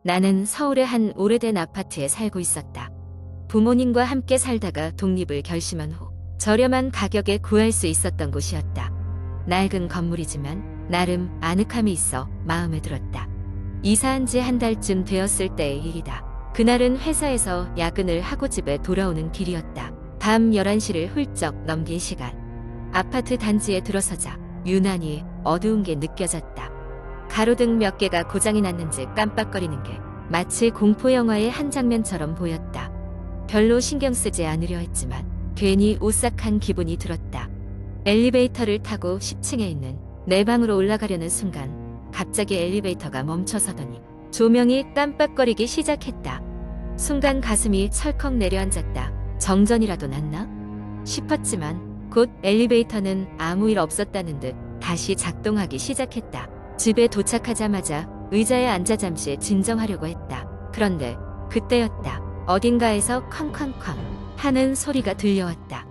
나는 서울의 한 오래된 아파트에 살고 있었다. 부모님과 함께 살다가 독립을 결심한 후 저렴한 가격에 구할 수 있었던 곳이었다. 낡은 건물이지만 나름 아늑함이 있어 마음에 들었다. 이사한 지 한 달쯤 되었을 때의 일이다. 그날은 회사에서 야근을 하고 집에 돌아오는 길이었다. 밤 11시를 훌쩍 넘긴 시간. 아파트 단지에 들어서자 유난히 어두운 게 느껴졌다. 가로등 몇 개가 고장이 났는지 깜빡거리는 게 마치 공포영화의 한 장면처럼 보였다. 별로 신경 쓰지 않으려 했지만 괜히 오싹한 기분이 들었다. 엘리베이터를 타고 10층에 있는 내 방으로 올라가려는 순간 갑자기 엘리베이터가 멈춰서더니 조명이 깜빡거리기 시작했다. 순간 가슴이 철컥 내려앉았다. 정전이라도 났나? 싶었지만 곧 엘리베이터는 아무 일 없었다는 듯 다시 작동하기 시작했다. 집에 도착하자마자 의자에 앉아 잠시 진정하려고 했다. 그런데 그때였다. 어딘가에서 쾅쾅쾅 하는 소리가 들려왔다.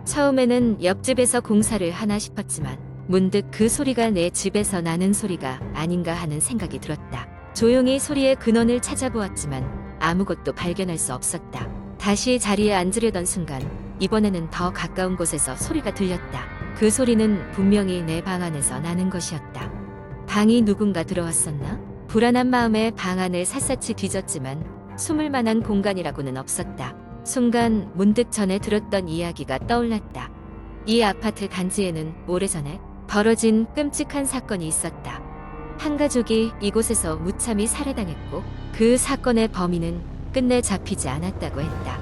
처음에는 옆집에서 공사를 하나 싶었지만 문득 그 소리가 내 집에서 나는 소리가 아닌가 하는 생각이 들었다. 조용히 소리의 근원을 찾아보았지만 아무것도 발견할 수 없었다. 다시 자리에 앉으려던 순간 이번에는 더 가까운 곳에서 소리가 들렸다. 그 소리는 분명히 내 방 안에서 나는 것이었다. 방이 누군가 들어왔었나? 불안한 마음에 방 안을 샅샅이 뒤졌지만 숨을 만한 공간이라고는 없었다. 순간 문득 전에 들었던 이야기가 떠올랐다. 이 아파트 단지에는 오래전에 벌어진 끔찍한 사건이 있었다. 한 가족이 이곳에서 무참히 살해당했고 그 사건의 범인은 끝내 잡히지 않았다고 했다.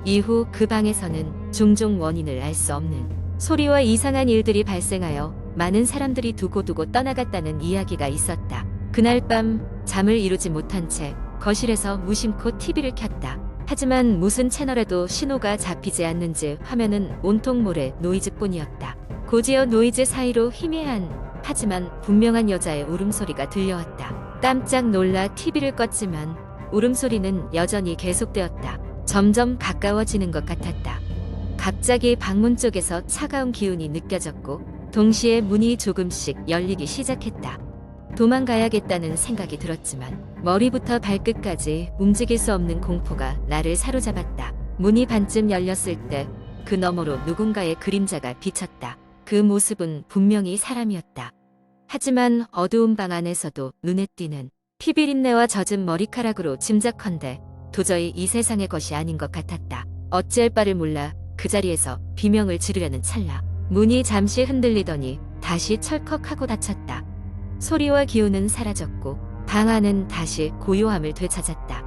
이후 그 방에서는 종종 원인을 알 수 없는 소리와 이상한 일들이 발생하여 많은 사람들이 두고두고 떠나갔다는 이야기가 있었다. 그날 밤 잠을 이루지 못한 채 거실에서 무심코 TV를 켰다. 하지만 무슨 채널에도 신호가 잡히지 않는지 화면은 온통 모래 노이즈뿐이었다. 고지어 노이즈 사이로 희미한 하지만 분명한 여자의 울음소리가 들려왔다. 깜짝 놀라 TV를 껐지만 울음소리는 여전히 계속되었다. 점점 가까워지는 것 같았다. 갑자기 방문 쪽에서 차가운 기운이 느껴졌고 동시에 문이 조금씩 열리기 시작했다. 도망가야겠다는 생각이 들었지만 머리부터 발끝까지 움직일 수 없는 공포가 나를 사로잡았다. 문이 반쯤 열렸을 때 그 너머로 누군가의 그림자가 비쳤다. 그 모습은 분명히 사람이었다. 하지만 어두운 방 안에서도 눈에 띄는 피비린내와 젖은 머리카락으로 짐작컨대 도저히 이 세상의 것이 아닌 것 같았다. 어찌할 바를 몰라 그 자리에서 비명을 지르려는 찰나 문이 잠시 흔들리더니 다시 철컥하고 닫혔다. 소리와 기운은 사라졌고 방 안은 다시 고요함을 되찾았다.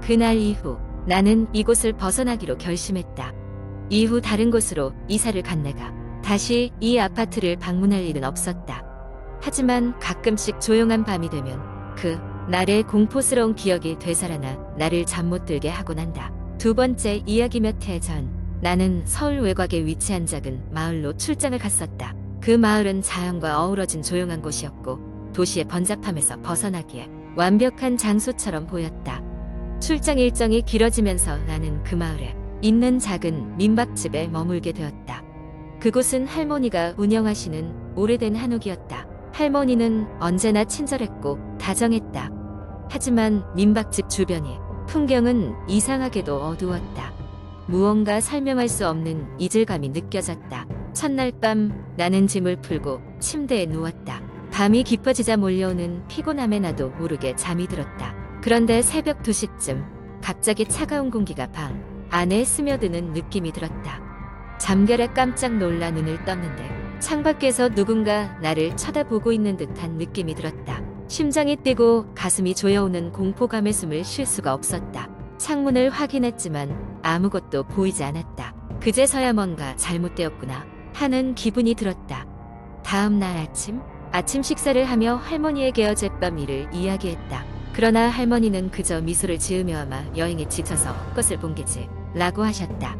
그날 이후 나는 이곳을 벗어나기로 결심했다. 이후 다른 곳으로 이사를 간 내가 다시 이 아파트를 방문할 일은 없었다. 하지만 가끔씩 조용한 밤이 되면 그 날의 공포스러운 기억이 되살아나 나를 잠 못 들게 하곤 한다. 두 번째 이야기 몇 해 전 나는 서울 외곽에 위치한 작은 마을로 출장을 갔었다. 그 마을은 자연과 어우러진 조용한 곳이었고 도시의 번잡함에서 벗어나기에 완벽한 장소처럼 보였다. 출장 일정이 길어지면서 나는 그 마을에 있는 작은 민박집에 머물게 되었다. 그곳은 할머니가 운영하시는 오래된 한옥이었다. 할머니는 언제나 친절했고 다정했다. 하지만 민박집 주변이 풍경은 이상하게도 어두웠다. 무언가 설명할 수 없는 이질감이 느껴졌다. 첫날 밤 나는 짐을 풀고 침대에 누웠다. 밤이 깊어지자 몰려오는 피곤함에 나도 모르게 잠이 들었다. 그런데 새벽 2시쯤 갑자기 차가운 공기가 방 안에 스며드는 느낌이 들었다. 잠결에 깜짝 놀라 눈을 떴는데 창밖에서 누군가 나를 쳐다보고 있는 듯한 느낌이 들었다. 심장이 뛰고 가슴이 조여오는 공포감에 숨을 쉴 수가 없었다. 창문을 확인했지만 아무것도 보이지 않았다. 그제서야 뭔가 잘못되었구나 하는 기분이 들었다. 다음 날 아침 식사를 하며 할머니에게 어젯밤 일을 이야기했다. 그러나 할머니는 그저 미소를 지으며 아마 여행에 지쳐서 헛것을 본 게지 라고 하셨다.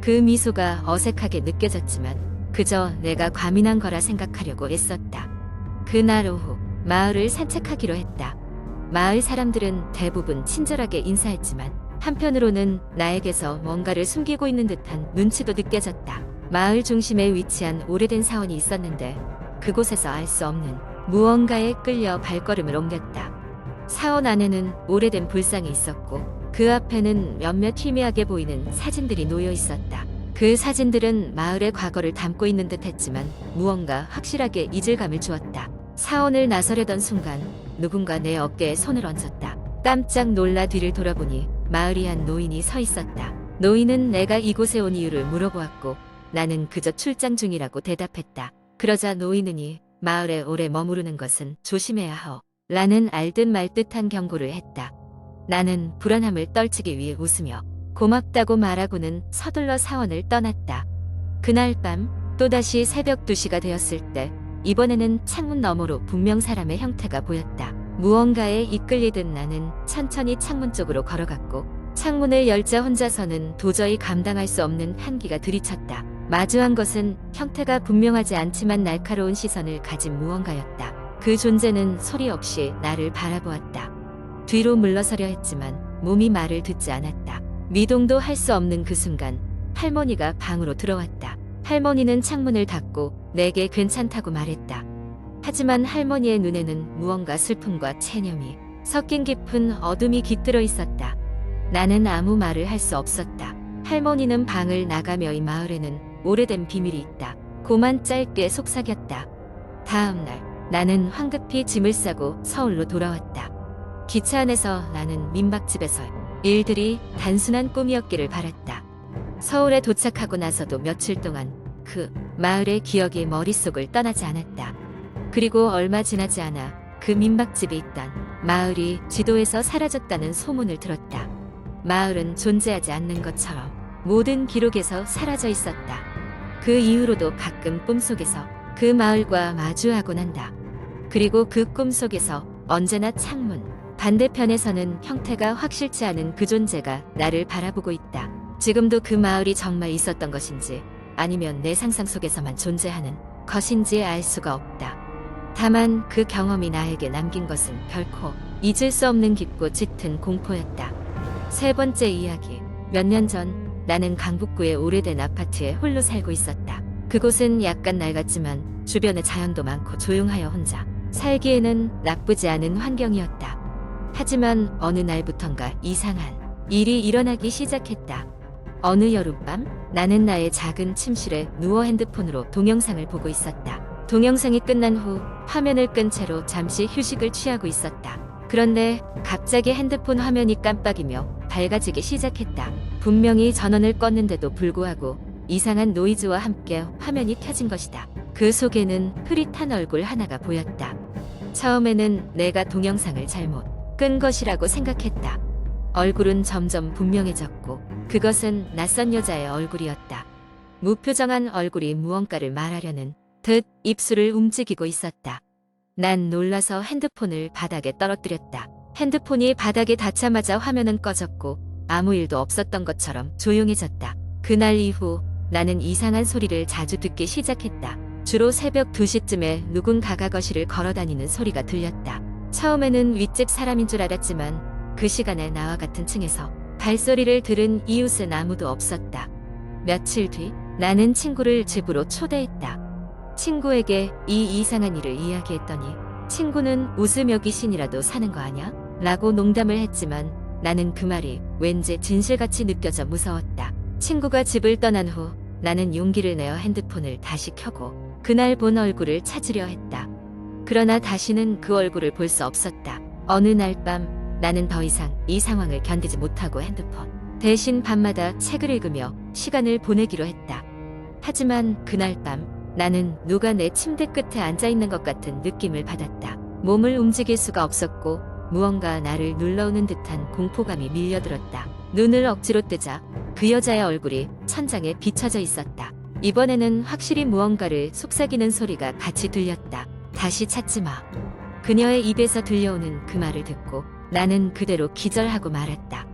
그 미소가 어색하게 느껴졌지만 그저 내가 과민한 거라 생각하려고 애썼다. 그날 오후 마을을 산책하기로 했다. 마을 사람들은 대부분 친절하게 인사했지만 한편으로는 나에게서 뭔가를 숨기고 있는 듯한 눈치도 느껴졌다. 마을 중심에 위치한 오래된 사원이 있었는데 그곳에서 알 수 없는 무언가에 끌려 발걸음을 옮겼다. 사원 안에는 오래된 불상이 있었고 그 앞에는 몇몇 희미하게 보이는 사진들이 놓여 있었다. 그 사진들은 마을의 과거를 담고 있는 듯 했지만 무언가 확실하게 이질감을 주었다. 사원을 나서려던 순간 누군가 내 어깨에 손을 얹었다. 깜짝 놀라 뒤를 돌아보니 마을이 한 노인이 서 있었다. 노인은 내가 이곳에 온 이유를 물어보았고 나는 그저 출장 중이라고 대답했다. 그러자 노인은 마을에 오래 머무르는 것은 조심해야 하오 라는 알듯 말듯한 경고를 했다. 나는 불안함을 떨치기 위해 웃으며 고맙다고 말하고는 서둘러 사원을 떠났다. 그날 밤 또다시 새벽 2시가 되었을 때 이번에는 창문 너머로 분명 사람의 형태가 보였다. 무언가에 이끌리듯 나는 천천히 창문 쪽으로 걸어갔고 창문을 열자 혼자서는 도저히 감당할 수 없는 한기가 들이쳤다. 마주한 것은 형태가 분명하지 않지만 날카로운 시선을 가진 무언가였다. 그 존재는 소리 없이 나를 바라보았다. 뒤로 물러서려 했지만 몸이 말을 듣지 않았다. 미동도 할 수 없는 그 순간 할머니가 방으로 들어왔다. 할머니는 창문을 닫고 내게 괜찮다고 말했다. 하지만 할머니의 눈에는 무언가 슬픔과 체념이 섞인 깊은 어둠이 깃들어 있었다. 나는 아무 말을 할 수 없었다. 할머니는 방을 나가며 이 마을에는 오래된 비밀이 있다. 고만 짧게 속삭였다. 다음 날 나는 황급히 짐을 싸고 서울로 돌아왔다. 기차 안에서 나는 민박집에서 일들이 단순한 꿈이었기를 바랐다. 서울에 도착하고 나서도 며칠 동안 그 마을의 기억이 머릿속을 떠나지 않았다. 그리고 얼마 지나지 않아 그 민박집이 있던 마을이 지도에서 사라졌다는 소문을 들었다. 마을은 존재하지 않는 것처럼 모든 기록에서 사라져 있었다. 그 이후로도 가끔 꿈속에서 그 마을과 마주하곤 한다. 그리고 그 꿈속에서 언제나 창문 반대편에서는 형태가 확실치 않은 그 존재가 나를 바라보고 있다. 지금도 그 마을이 정말 있었던 것인지 아니면 내 상상 속에서만 존재하는 것인지 알 수가 없다. 다만 그 경험이 나에게 남긴 것은 결코 잊을 수 없는 깊고 짙은 공포였다. 세 번째 이야기. 몇 년 전 나는 강북구의 오래된 아파트에 홀로 살고 있었다. 그곳은 약간 낡았지만 주변에 자연도 많고 조용하여 혼자 살기에는 나쁘지 않은 환경이었다. 하지만 어느 날부턴가 이상한 일이 일어나기 시작했다. 어느 여름밤 나는 나의 작은 침실에 누워 핸드폰으로 동영상을 보고 있었다. 동영상이 끝난 후 화면을 끈 채로 잠시 휴식을 취하고 있었다. 그런데 갑자기 핸드폰 화면이 깜빡이며 밝아지기 시작했다. 분명히 전원을 껐는데도 불구하고 이상한 노이즈와 함께 화면이 켜진 것이다. 그 속에는 흐릿한 얼굴 하나가 보였다. 처음에는 내가 동영상을 잘못 끈 것이라고 생각했다. 얼굴은 점점 분명해졌고 그것은 낯선 여자의 얼굴이었다. 무표정한 얼굴이 무언가를 말하려는 듯 입술을 움직이고 있었다. 난 놀라서 핸드폰을 바닥에 떨어뜨렸다. 핸드폰이 바닥에 닿자마자 화면은 꺼졌고 아무 일도 없었던 것처럼 조용해졌다. 그날 이후 나는 이상한 소리를 자주 듣기 시작했다. 주로 새벽 2시쯤에 누군가가 거실을 걸어다니는 소리가 들렸다. 처음에는 윗집 사람인 줄 알았지만 그 시간에 나와 같은 층에서 발소리를 들은 이웃은 아무도 없었다. 며칠 뒤 나는 친구를 집으로 초대했다. 친구에게 이 이상한 일을 이야기했더니 친구는 웃으며 귀신이라도 사는 거 아냐? 라고 농담을 했지만 나는 그 말이 왠지 진실같이 느껴져 무서웠다. 친구가 집을 떠난 후 나는 용기를 내어 핸드폰을 다시 켜고 그날 본 얼굴을 찾으려 했다. 그러나 다시는 그 얼굴을 볼 수 없었다. 어느 날 밤 나는 더 이상 이 상황을 견디지 못하고 핸드폰 대신 밤마다 책을 읽으며 시간을 보내기로 했다. 하지만 그날 밤 나는 누가 내 침대 끝에 앉아있는 것 같은 느낌을 받았다. 몸을 움직일 수가 없었고 무언가 나를 눌러오는 듯한 공포감이 밀려들었다. 눈을 억지로 뜨자 그 여자의 얼굴이 천장에 비춰져 있었다. 이번에는 확실히 무언가를 속삭이는 소리가 같이 들렸다. 다시 찾지 마. 그녀의 입에서 들려오는 그 말을 듣고 나는 그대로 기절하고 말았다.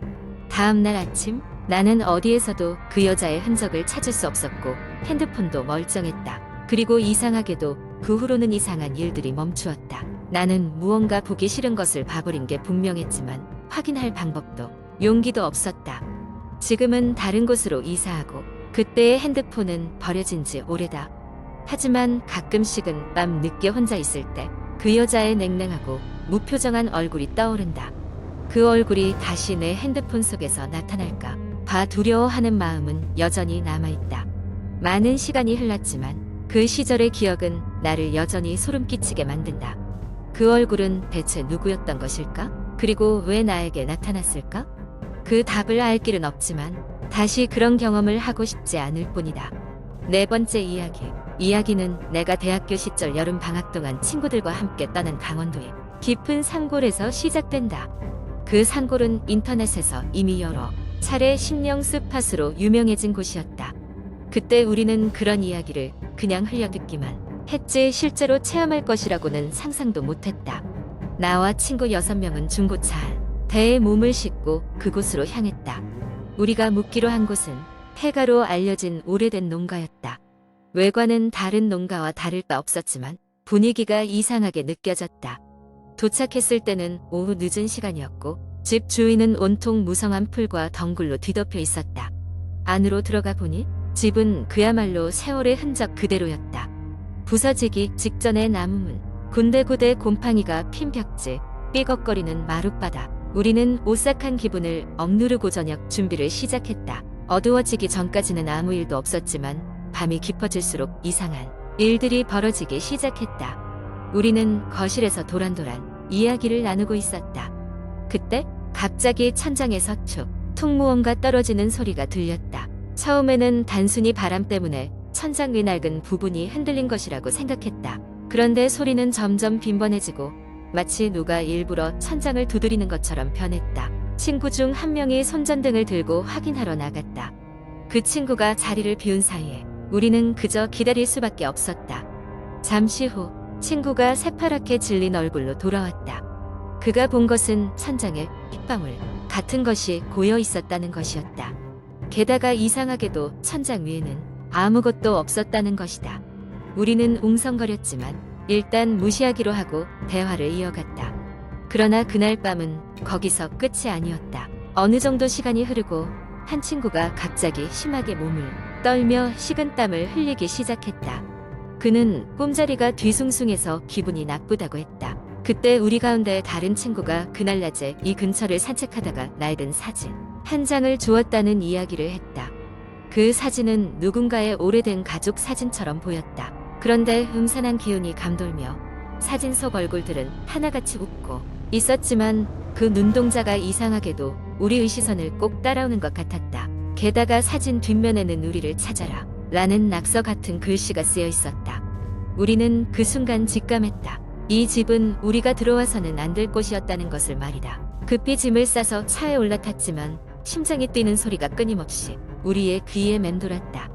다음 날 아침 나는 어디에서도 그 여자의 흔적을 찾을 수 없었고 핸드폰도 멀쩡했다. 그리고 이상하게도 그 후로는 이상한 일들이 멈추었다. 나는 무언가 보기 싫은 것을 봐버린 게 분명했지만 확인할 방법도 용기도 없었다. 지금은 다른 곳으로 이사하고 그때의 핸드폰은 버려진 지 오래다. 하지만 가끔씩은 밤 늦게 혼자 있을 때 그 여자의 냉랭하고 무표정한 얼굴이 떠오른다. 그 얼굴이 다시 내 핸드폰 속에서 나타날까 봐 두려워하는 마음은 여전히 남아있다. 많은 시간이 흘렀지만 그 시절의 기억은 나를 여전히 소름 끼치게 만든다. 그 얼굴은 대체 누구였던 것일까? 그리고 왜 나에게 나타났을까? 그 답을 알 길은 없지만 다시 그런 경험을 하고 싶지 않을 뿐이다. 네 번째 이야기. 이야기는 내가 대학교 시절 여름 방학 동안 친구들과 함께 떠난 강원도의 깊은 산골에서 시작된다. 그 산골은 인터넷에서 이미 여러 차례 심령 스팟으로 유명해진 곳이었다. 그때 우리는 그런 이야기를 그냥 흘려듣기만 했지 실제로 체험할 것이라고는 상상도 못했다. 나와 친구 6명은 중고차 한 대에 몸을 싣고 그곳으로 향했다. 우리가 묵기로 한 곳은 폐가로 알려진 오래된 농가였다. 외관은 다른 농가와 다를 바 없었지만 분위기가 이상하게 느껴졌다. 도착했을 때는 오후 늦은 시간이었고 집 주위는 온통 무성한 풀과 덩굴로 뒤덮여 있었다. 안으로 들어가 보니 집은 그야말로 세월의 흔적 그대로였다. 부서지기 직전의 나무문, 군데군데 곰팡이가 핀 벽지, 삐걱거리는 마룻바닥. 우리는 오싹한 기분을 억누르고 저녁 준비를 시작했다. 어두워지기 전까지는 아무 일도 없었지만 밤이 깊어질수록 이상한 일들이 벌어지기 시작했다. 우리는 거실에서 도란도란 이야기를 나누고 있었다. 그때 갑자기 천장에서 툭 무언가 떨어지는 소리가 들렸다. 처음에는 단순히 바람 때문에 천장 위 낡은 부분이 흔들린 것이라고 생각했다. 그런데 소리는 점점 빈번해지고 마치 누가 일부러 천장을 두드리는 것처럼 변했다. 친구 중 한 명이 손전등을 들고 확인하러 나갔다. 그 친구가 자리를 비운 사이에 우리는 그저 기다릴 수밖에 없었다. 잠시 후 친구가 새파랗게 질린 얼굴로 돌아왔다. 그가 본 것은 천장에 핏방울 같은 것이 고여 있었다는 것이었다. 게다가 이상하게도 천장 위에는 아무것도 없었다는 것이다. 우리는 웅성거렸지만 일단 무시하기로 하고 대화를 이어갔다. 그러나 그날 밤은 거기서 끝이 아니었다. 어느 정도 시간이 흐르고 한 친구가 갑자기 심하게 몸을 떨며 식은땀을 흘리기 시작했다. 그는 꿈자리가 뒤숭숭해서 기분이 나쁘다고 했다. 그때 우리 가운데 다른 친구가 그날 낮에 이 근처를 산책하다가 낡은 사진 한 장을 주었다는 이야기를 했다. 그 사진은 누군가의 오래된 가족 사진처럼 보였다. 그런데 음산한 기운이 감돌며 사진 속 얼굴들은 하나같이 웃고 있었지만 그 눈동자가 이상하게도 우리의 시선을 꼭 따라오는 것 같았다. 게다가 사진 뒷면에는 우리를 찾아라 라는 낙서 같은 글씨가 쓰여 있었다. 우리는 그 순간 직감했다. 이 집은 우리가 들어와서는 안 될 곳이었다는 것을 말이다. 급히 짐을 싸서 차에 올라탔지만 심장이 뛰는 소리가 끊임없이 우리의 귀에 맴돌았다.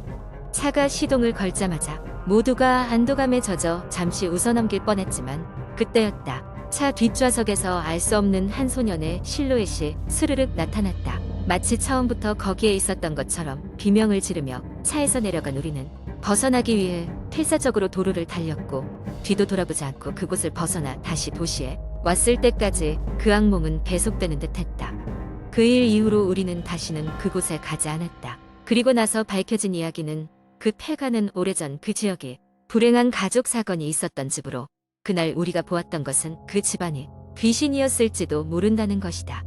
차가 시동을 걸자마자 모두가 안도감에 젖어 잠시 웃어넘길 뻔했지만 그때였다. 차 뒷좌석에서 알 수 없는 한 소년의 실루엣이 스르륵 나타났다. 마치 처음부터 거기에 있었던 것처럼 비명을 지르며 차에서 내려간 우리는 벗어나기 위해 필사적으로 도로를 달렸고 뒤도 돌아보지 않고 그곳을 벗어나 다시 도시에 왔을 때까지 그 악몽은 계속되는 듯했다. 그 일 이후로 우리는 다시는 그곳에 가지 않았다. 그리고 나서 밝혀진 이야기는 그 폐가는 오래전 그 지역에 불행한 가족 사건이 있었던 집으로 그날 우리가 보았던 것은 그 집안이 귀신이었을지도 모른다는 것이다.